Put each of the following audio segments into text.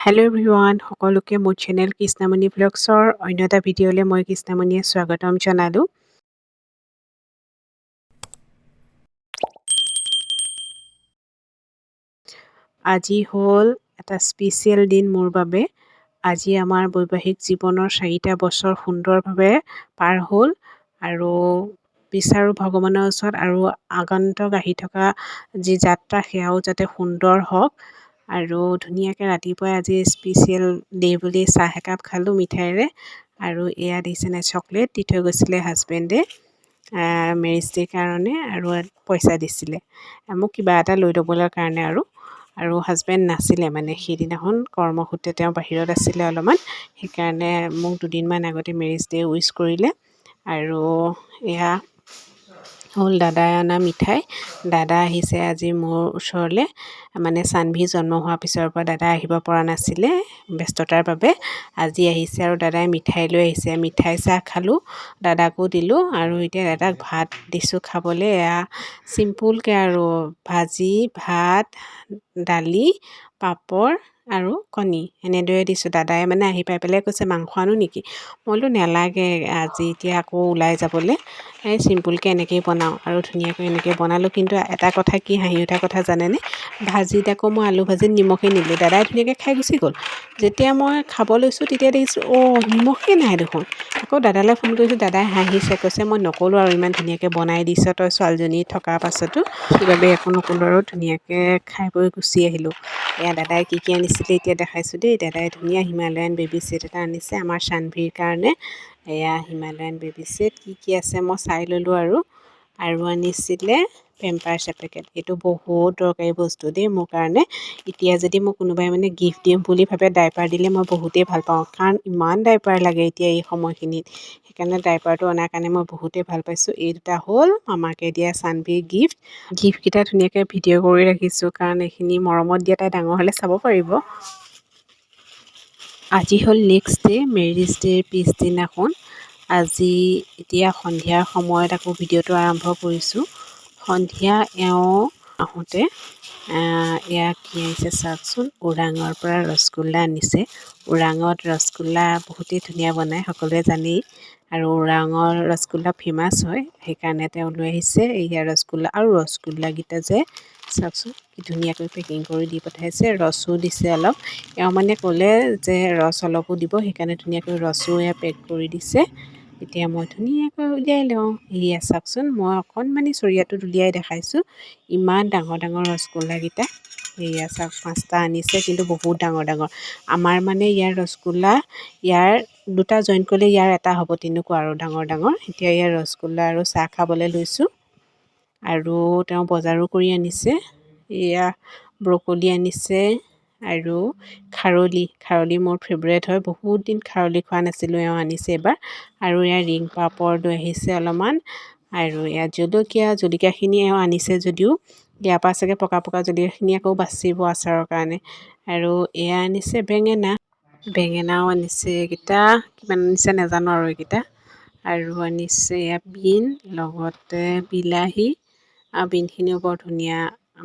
Hello' everyone সকলোকে মোৰ channel Krishnamani ভ্লগছৰ অন্য এটা ভিডিঅ'লৈ মই কৃষ্ণামণিয়ে স্বাগতম জনালোঁ। আজি হ'ল এটা স্পেচিয়েল দিন মোৰ বাবে। আজি আমাৰ বৈবাহিক জীৱনৰ 4টা বছৰ সুন্দৰভাৱে পাৰ হ'ল আৰু বিচাৰোঁ ভগৱানৰ ওচৰত আৰু আগন্তুক আহি থকা যি যাত্ৰা সেয়াও যাতে সুন্দৰ হওক। আৰু ধুনীয়াকৈ ৰাতিপুৱাই আজি স্পেচিয়েল ডে বুলি চাহ একাপ খালোঁ মিঠাইৰে। আৰু এয়া দিছেনে চকলেট দি থৈ গৈছিলে হাজবেণ্ডে মেৰেজ ডে কাৰণে আৰু পইচা দিছিলে মোক কিবা এটা লৈ ল'বলৈ কাৰণে আৰু হাজবেণ্ড নাছিলে মানে সেইদিনাখন কৰ্মসূত্ৰে তেওঁ বাহিৰত আছিলে অলপমান, সেইকাৰণে মোক দুদিনমান আগতে মেৰেজ ডে উইচ কৰিলে। আৰু এয়া হ'ল দাদাই অনা মিঠাই। দাদা আহিছে আজি মোৰ ওচৰলৈ, মানে চানভি জন্ম হোৱাৰ পিছৰ পৰা দাদা আহিব পৰা নাছিলে ব্যস্ততাৰ বাবে। আজি আহিছে আৰু দাদাই মিঠাই লৈ আহিছে। মিঠাই চাহ খালোঁ, দাদাকো দিলোঁ আৰু এতিয়া দাদাক ভাত দিছোঁ খাবলৈ। এয়া চিম্পুলকৈ আৰু ভাজি ভাত দালি পাপৰ আৰু কণী এনেদৰে দিছোঁ। দাদাই মানে আহি পাই পেলাই কৈছে মাংস আনো নেকি? মই বোলো নেলাগে আজি এতিয়া আকৌ ওলাই যাবলৈ, এই চিম্পুলকৈ এনেকৈয়ে বনাওঁ আৰু ধুনীয়াকৈ এনেকৈ বনালোঁ। কিন্তু এটা কথা কি হাঁহি উঠা কথা জানেনে, ভাজিত আকৌ মই আলু ভাজিত নিমখেই নিদিলোঁ, দাদাই ধুনীয়াকৈ খাই গুচি গ'ল। যেতিয়া মই খাব লৈছোঁ তেতিয়া দেখিছোঁ নিমখেই নাই দেখোন। আকৌ দাদালৈ ফোন কৰিছোঁ, দাদাই হাঁহিছে, কৈছে মই নক'লোঁ আৰু ইমান ধুনীয়াকৈ বনাই দিছ তই ছোৱালীজনী থকাৰ পাছতো, সেইবাবে একো নক'লোঁ আৰু ধুনীয়াকৈ খাই বৈ গুচি আহিলোঁ। এয়া দাদাই কি কি আনিছিলে এতিয়া দেখাইছোঁ দেই। দাদাই ধুনীয়া হিমালয়ান বেবী ছেট এটা আনিছে আমাৰ চানভিৰ কাৰণে। এয়া হিমালয়ান বেবী ছেট কি কি আছে মই চাই ল'লোঁ আৰু আনিছিলে পেম্পাৰ্ছ এপেকেট। এইটো বহুত দৰকাৰী বস্তু দেই মোৰ কাৰণে। এতিয়া যদি মোক কোনোবাই মানে গিফ্ট দিম বুলি ভাবে ডাইপাৰ দিলে মই বহুতেই ভাল পাওঁ, কাৰণ ইমান ডাইপাৰ লাগে এতিয়া এই সময়খিনিত। সেইকাৰণে ডাইপাৰটো অনাৰ কাৰণে মই বহুতেই ভাল পাইছোঁ। এই দুটা হ'ল মামাকে দিয়া চানভিৰ গিফ্ট। গিফ্টকেইটা ধুনীয়াকৈ ভিডিঅ' কৰি ৰাখিছোঁ, কাৰণ এইখিনি মৰমত দিয়া তাই ডাঙৰ হ'লে চাব পাৰিব। আজি হ'ল নেক্সট ডে, মেৰিজ ডেৰ পিছদিনাখন। আজি এতিয়া সন্ধিয়াৰ সময়ত আকৌ ভিডিঅ'টো আৰম্ভ কৰিছোঁ। সন্ধিয়া এওঁ আহোঁতে এয়া কি আনিছে চাওকচোন, ওৰাঙৰ পৰা ৰসগোল্লা আনিছে। ওৰাঙত ৰসগোল্লা বহুতেই ধুনীয়া বনায়, সকলোৱে জানেই, আৰু ওৰাঙৰ ৰসগোল্লা ফেমাছ হয়। সেইকাৰণে তেওঁ লৈ আহিছে এয়া ৰসগোল্লা। আৰু ৰসগোল্লাকেইটা যে চাওকচোন কি ধুনীয়াকৈ পেকিং কৰি দি পঠাইছে, ৰসো দিছে অলপ। এওঁ মানে ক'লে যে ৰস অলপো দিব, সেইকাৰণে ধুনীয়াকৈ ৰসো এয়া পেক কৰি দিছে। এতিয়া মই ধুনীয়াকৈ উলিয়াই লওঁ। এয়া চাওকচোন, মই অকণমানি চৰিয়াটোত উলিয়াই দেখাইছোঁ, ইমান ডাঙৰ ডাঙৰ ৰসগোল্লাকেইটা। এয়া চাওক 5টা আনিছে, কিন্তু বহুত ডাঙৰ ডাঙৰ। আমাৰ মানে ইয়াৰ ৰসগোল্লা ইয়াৰ 2টা জইন কৰিলে ইয়াৰ এটা হ'ব, তেনেকুৱা আৰু ডাঙৰ ডাঙৰ। এতিয়া ইয়াৰ ৰসগোল্লা আৰু চাহ খাবলৈ লৈছোঁ। আৰু তেওঁ বজাৰো কৰি আনিছে, এয়া ব্ৰকলি আনিছে আৰু খাৰলি মোৰ ফেভৰেট হয়, বহুত দিন খাৰলি খোৱা নাছিলোঁ, এওঁ আনিছে এবাৰ। আৰু এয়া ৰিং পাপৰ লৈ আহিছে অলপমান। আৰু এয়া জলকীয়াখিনি এওঁ আনিছে যদিও ইয়াৰ পৰা চাগে পকা পকা জলকীয়াখিনি আকৌ বাচিব আচাৰৰ কাৰণে। আৰু এয়া আনিছে বেঙেনাও আনিছে। এইকেইটা কিমান আনিছে নাজানো আৰু এইকেইটা। আৰু আনিছে এয়া বিন, লগতে বিলাহী। বিনখিনিও বৰ ধুনীয়া,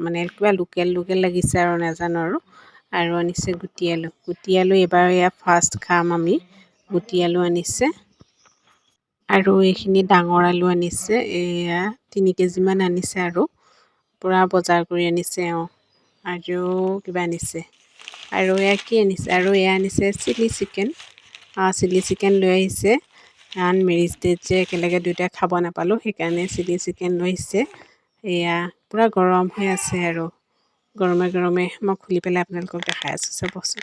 মানে কিবা লোকেল লোকেল লাগিছে আৰু নাজানো আৰু আনিছে গুটি আলু এইবাৰ এয়া ফাৰ্ষ্ট খাম আমি। গুটি আলু আনিছে আৰু এইখিনি ডাঙৰ আলু আনিছে, এয়া 3 কেজিমান আনিছে আৰু পূৰা বজাৰ কৰি আনিছে এওঁ। আৰু কিবা আনিছে আৰু এয়া কি আনিছে, আৰু এয়া আনিছে চিলি চিকেন লৈ আহিছে, কাৰণ মেৰিজ ডেত যে একেলগে দুয়োটাই খাব নাপালোঁ, সেইকাৰণে চিলি চিকেন লৈ আহিছে। এয়া পূৰা গৰম হৈ আছে আৰু গৰমে গৰমে মই খুলি পেলাই আপোনালোকক দেখাই আছোঁ চাবচোন।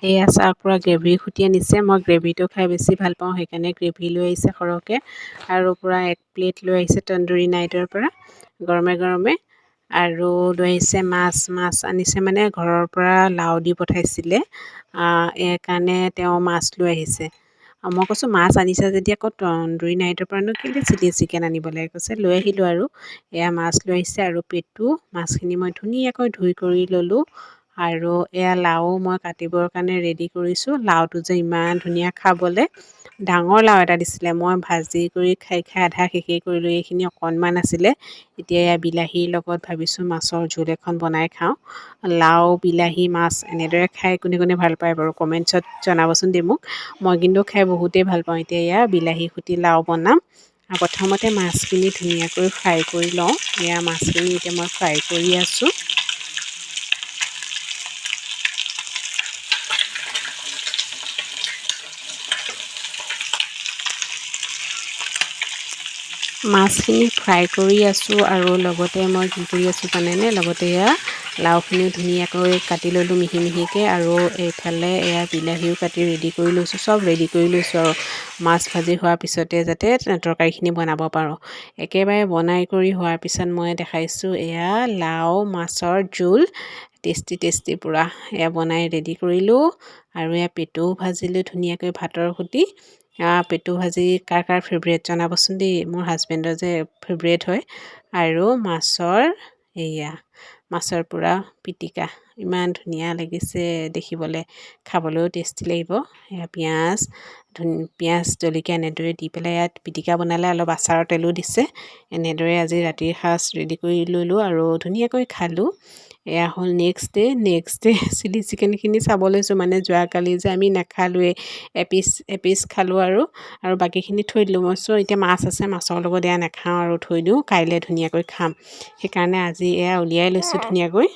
এয়া চাওক, পূৰা গ্ৰেভিৰ সৈতে আনিছে। মই গ্ৰেভিটো খাই বেছি ভাল পাওঁ, সেইকাৰণে গ্ৰেভি লৈ আহিছে সৰহকৈ। আৰু পূৰা 1 প্লেট লৈ আহিছে তন্দুৰী নাইটৰ পৰা গৰমে গৰমে। আৰু লৈ আহিছে মাছ আনিছে, মানে ঘৰৰ পৰা লাও দি পঠাইছিলে, সেইকাৰণে তেওঁ মাছ লৈ আহিছে। মই কৈছোঁ মাছ আনিছে যদি আকৌ তন্দুৰী নাইটৰ পৰানো কেলৈ চিলি চিকেন আনিব লাগে, কৈছে লৈ আহিলোঁ আৰু। এয়া মাছ লৈ আহিছে আৰু পেটু মাছখিনি মই ধুনীয়াকৈ ধুই কৰি ল'লোঁ। আৰু এয়া লাও মই কাটিবৰ কাৰণে ৰেডি কৰিছোঁ। লাওটো যে ইমান ধুনীয়া খাবলৈ, ডাঙৰ লাও এটা দিছিলে। মই ভাজি কৰি খাই আধা শেষেই কৰিলোঁ। এইখিনি অকণমান আছিলে। এতিয়া এয়া বিলাহীৰ লগত ভাবিছোঁ মাছৰ জোল এখন বনাই খাওঁ। লাও, বিলাহী, মাছ এনেদৰে খাই কোনে কোনে ভাল পায় বাৰু কমেণ্টছত জনাবচোন দেই মোক। মই কিন্তু খাই বহুতেই ভাল পাওঁ। এতিয়া এয়া বিলাহী সৈতে লাও বনাম। প্ৰথমতে মাছখিনি ধুনীয়াকৈ ফ্ৰাই কৰি লওঁ। এয়া মাছখিনি এতিয়া মই ফ্ৰাই কৰি আছোঁ। মাছখিনি ফ্ৰাই কৰি আছোঁ আৰু লগতে মই কি কৰি আছোঁ জানেনে, লগতে এয়া লাওখিনিও ধুনীয়াকৈ কাটি ল'লোঁ মিহি মিহিকৈ আৰু এইফালে এয়া বিলাহীও কাটি ৰেডি কৰি লৈছোঁ। চব ৰেডি কৰি লৈছোঁ আৰু মাছ ভাজি হোৱাৰ পিছতে যাতে তৰকাৰীখিনি বনাব পাৰোঁ। একেবাৰে বনাই কৰি হোৱাৰ পিছত মই দেখাইছোঁ এয়া লাও মাছৰ জোল। টেষ্টি টেষ্টি পূৰা এয়া বনাই ৰেডি কৰিলোঁ। আৰু এয়া পেটুও ভাজিলোঁ ধুনীয়াকৈ ভাতৰ সৈতে। পেটু ভাজি কাৰ কাৰ ফেভৰেট জনাবচোন দেই। মোৰ হাজবেণ্ডৰ যে ফেভৰেট হয়। আৰু মাছৰ পূৰা পিটিকা ইমান ধুনীয়া লাগিছে দেখিবলৈ, খাবলৈও টেষ্টি লাগিব। এয়া পিঁয়াজ জলকীয়া এনেদৰে দি পেলাই ইয়াত পিটিকা বনালে, অলপ আচাৰৰ তেলো দিছে। এনেদৰে আজি ৰাতিৰ সাজ ৰেডি কৰি ল'লোঁ আৰু ধুনীয়াকৈ খালোঁ। এয়া হ'ল নেক্সট ডে চিলি চিকেনখিনি চাব লৈছোঁ। মানে যোৱাকালি যে আমি নাখালোৱেই, এপিচ খালোঁ আৰু বাকীখিনি থৈ দিলোঁ। মই এতিয়া মাছ আছে, মাছৰ লগত এয়া নাখাওঁ আৰু থৈ দিওঁ, কাইলৈ ধুনীয়াকৈ খাম। সেইকাৰণে আজি এয়া উলিয়াই লৈছোঁ ধুনীয়াকৈ।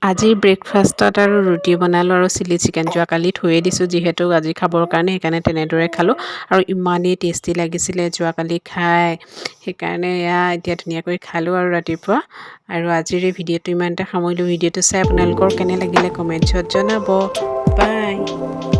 আজি ব্ৰেকফাষ্টত আৰু ৰুটি বনালোঁ আৰু চিলি চিকেন যোৱাকালি থৈয়ে দিছোঁ যিহেতু আজি খাবৰ কাৰণে, সেইকাৰণে তেনেদৰে খালোঁ। আৰু ইমানেই টেষ্টি লাগিছিলে যোৱাকালি খাই, সেইকাৰণে এয়া এতিয়া ধুনীয়াকৈ খালোঁ আৰু ৰাতিপুৱা। আৰু আজিৰ এই ভিডিঅ'টো ইমানতে সামৰিলোঁ। ভিডিঅ'টো চাই আপোনালোকৰ কেনে লাগিলে কমেণ্টছত জনাব। বাই।